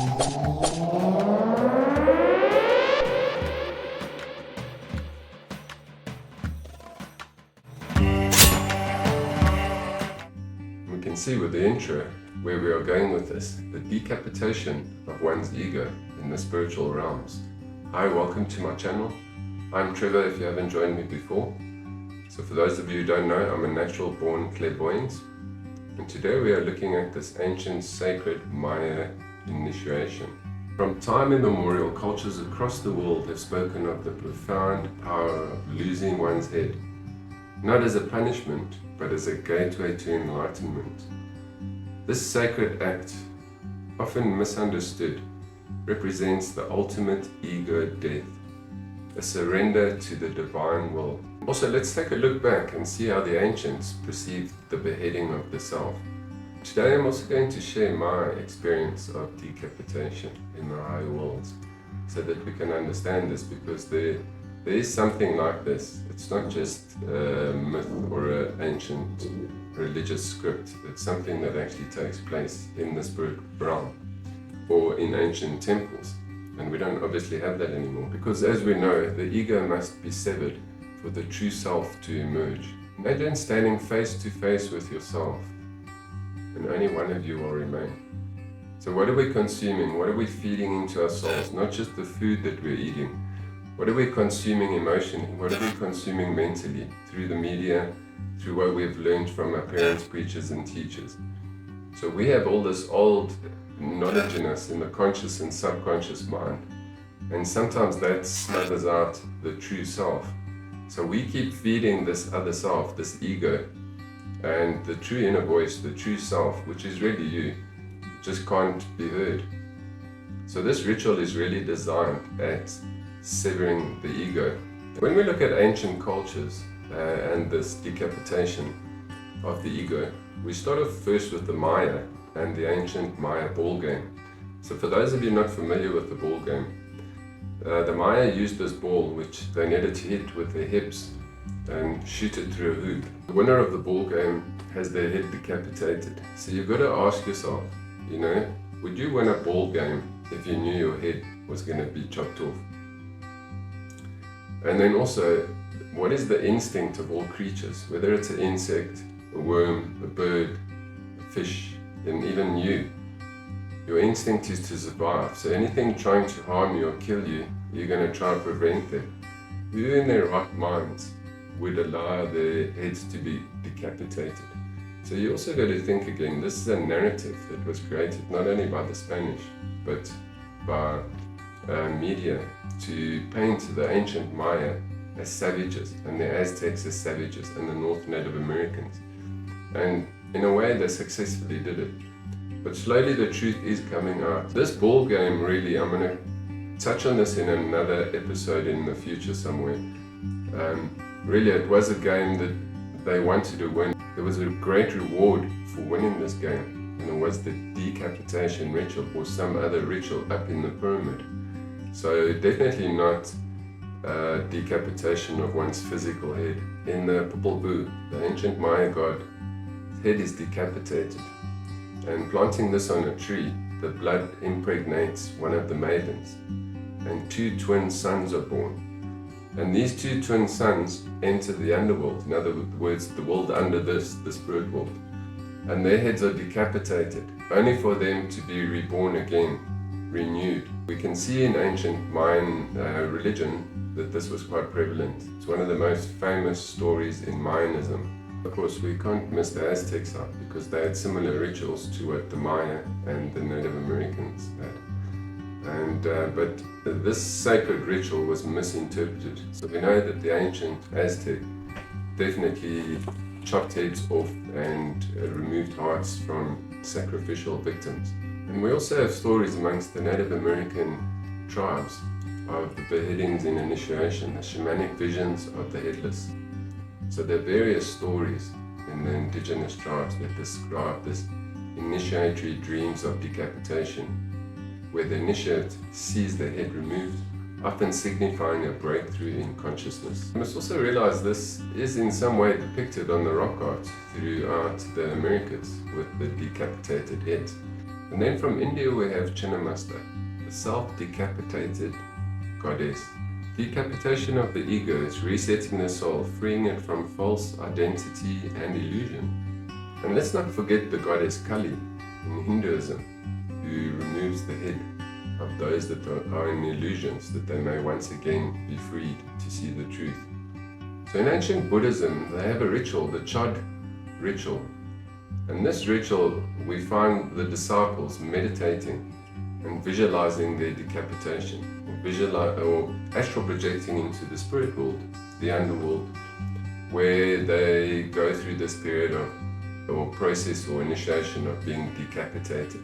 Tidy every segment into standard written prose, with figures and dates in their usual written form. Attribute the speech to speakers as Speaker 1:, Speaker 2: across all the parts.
Speaker 1: We can see with the intro where we are going with this, the decapitation of one's ego in the spiritual realms. Hi, welcome to my channel. I'm Trevor if you haven't joined me before. So for those of you who don't know, I'm a natural born clairvoyant. And today we are looking at this ancient sacred Maya initiation. From time immemorial, cultures across the world have spoken of the profound power of losing one's head, not as a punishment, but as a gateway to enlightenment. This sacred act, often misunderstood, represents the ultimate ego death, a surrender to the divine will. Also, let's take a look back and see how the ancients perceived the beheading of the self. Today I'm also going to share my experience of decapitation in the higher worlds, so that we can understand this, because there is something like this. It's not just a myth or an ancient religious script. It's something that actually takes place in the spirit realm or in ancient temples. And we don't obviously have that anymore, because as we know, the ego must be severed for the true self to emerge. Imagine standing face to face with yourself, and only one of you will remain. So what are we consuming? What are we feeding into our souls? Not just the food that we're eating. What are we consuming emotionally? What are we consuming mentally? Through the media, through what we've learned from our parents, preachers and teachers. So we have all this old knowledge in us, in the conscious and subconscious mind. And sometimes that smothers out the true self. So we keep feeding this other self, this ego, and the true inner voice, the true self, which is really you, just can't be heard. So this ritual is really designed at severing the ego. When we look at ancient cultures and this decapitation of the ego, we start off first with the Maya and the ancient Maya ball game. So for those of you not familiar with the ball game, the Maya used this ball which they needed to hit with their hips and shoot it through a hoop. The winner of the ball game has their head decapitated. So you've got to ask yourself, would you win a ball game if you knew your head was going to be chopped off? And then also, what is the instinct of all creatures, whether it's an insect, a worm, a bird, a fish, and even you? Your instinct is to survive. So anything trying to harm you or kill you, you're going to try and prevent them. Who in their right minds would allow their heads to be decapitated? So you also got to think again, this is a narrative that was created not only by the Spanish, but by media to paint the ancient Maya as savages and the Aztecs as savages and the North Native Americans. And in a way they successfully did it. But slowly the truth is coming out. This ball game really, I'm going to touch on this in another episode in the future somewhere. Really it was a game that they wanted to win. There was a great reward for winning this game, and it was the decapitation ritual or some other ritual up in the pyramid. So definitely not decapitation of one's physical head. In the Popol Vuh, the ancient Maya god, his head is decapitated. And planting this on a tree, the blood impregnates one of the maidens, and two twin sons are born. And these two twin sons enter the underworld, in other words, the world under the spirit world. And their heads are decapitated, only for them to be reborn again, renewed. We can see in ancient Mayan religion that this was quite prevalent. It's one of the most famous stories in Mayanism. Of course, we can't miss the Aztecs out, because they had similar rituals to what the Maya and the Native Americans had. But this sacred ritual was misinterpreted. So we know that the ancient Aztec definitely chopped heads off and removed hearts from sacrificial victims. And we also have stories amongst the Native American tribes of the beheadings in initiation, the shamanic visions of the headless. So there are various stories in the indigenous tribes that describe this initiatory dreams of decapitation, where the initiate sees the head removed, often signifying a breakthrough in consciousness. You must also realize this is in some way depicted on the rock art throughout the Americas with the decapitated heads. And then from India we have Chinnamasta, the self-decapitated goddess. Decapitation of the ego is resetting the soul, freeing it from false identity and illusion. And let's not forget the goddess Kali in Hinduism, who removes the head of those that are in illusions, that they may once again be freed to see the truth. So in ancient Buddhism, they have a ritual, the Chod ritual. And this ritual, we find the disciples meditating and visualizing their decapitation, or astral projecting into the spirit world, the underworld, where they go through this period of, or process or initiation of being decapitated.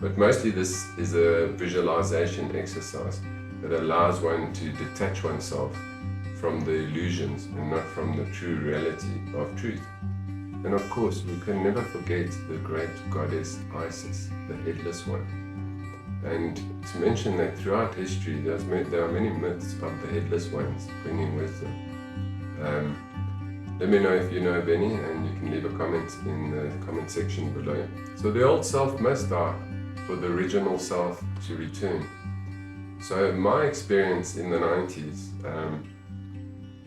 Speaker 1: But mostly this is a visualization exercise that allows one to detach oneself from the illusions and not from the true reality of truth. And of course, we can never forget the great goddess Isis, the headless one. And to mention that throughout history, there are many myths of the headless ones bringing wisdom. Let me know if you know of any, and you can leave a comment in the comment section below. So the old self must die for the original self to return. So my experience in the 90s,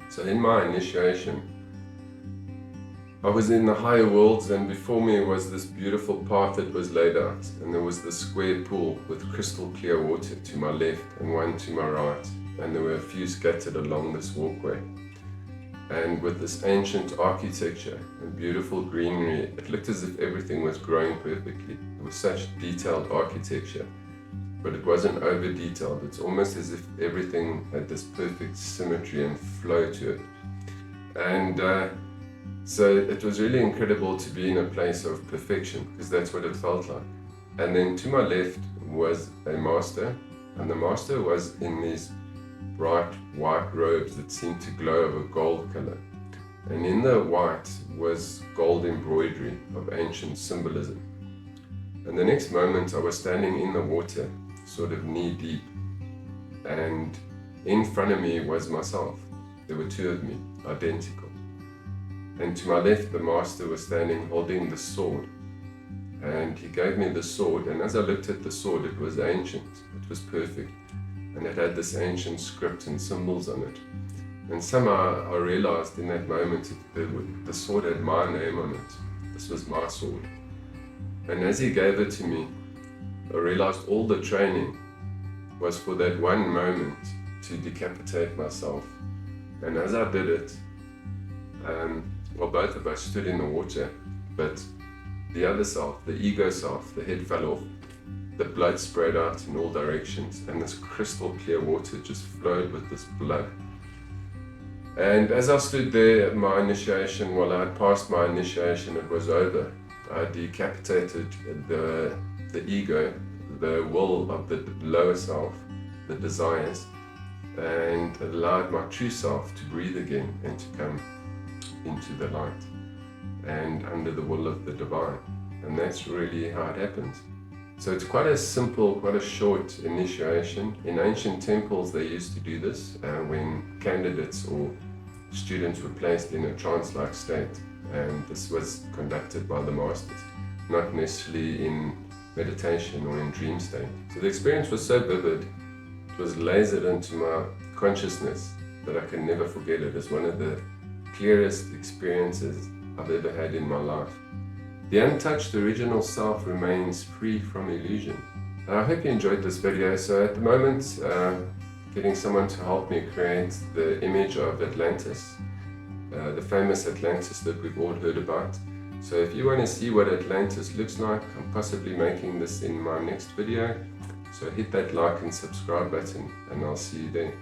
Speaker 1: so in my initiation, I was in the higher worlds, and before me was this beautiful path that was laid out, and there was this square pool with crystal clear water to my left and one to my right, and there were a few scattered along this walkway. And with this ancient architecture and beautiful greenery, it looked as if everything was growing perfectly. It was such detailed architecture, but it wasn't over detailed. It's almost as if everything had this perfect symmetry and flow to it. And so it was really incredible to be in a place of perfection, because that's what it felt like. And then to my left was a master, and the master was in these bright white robes that seemed to glow of a gold color. And in the white was gold embroidery of ancient symbolism. And the next moment I was standing in the water, sort of knee deep, and in front of me was myself. There were two of me, identical. And to my left, the master was standing holding the sword. And he gave me the sword, and as I looked at the sword, it was ancient, it was perfect. And it had this ancient script and symbols on it. And somehow I realized in that moment that the sword had my name on it. This was my sword. And as he gave it to me, I realized all the training was for that one moment to decapitate myself. And as I did it, well, both of us stood in the water, but the other self, the ego self, the head fell off, the blood spread out in all directions, and this crystal clear water just flowed with this blood. And as I stood there at my initiation, well, I had passed my initiation, it was over. I decapitated the ego, the will of the lower self, the desires, and allowed my true self to breathe again and to come into the light and under the will of the divine. And that's really how it happens. So it's quite a simple, quite a short initiation. In ancient temples they used to do this when candidates or students were placed in a trance-like state, and this was conducted by the masters, not necessarily in meditation or in dream state. So the experience was so vivid, it was lasered into my consciousness that I can never forget it as one of the clearest experiences I've ever had in my life. The untouched original self remains free from illusion. I hope you enjoyed this video. So at the moment, getting someone to help me create the image of Atlantis, the famous Atlantis that we've all heard about. So if you want to see what Atlantis looks like, I'm possibly making this in my next video. So hit that like and subscribe button, and I'll see you then.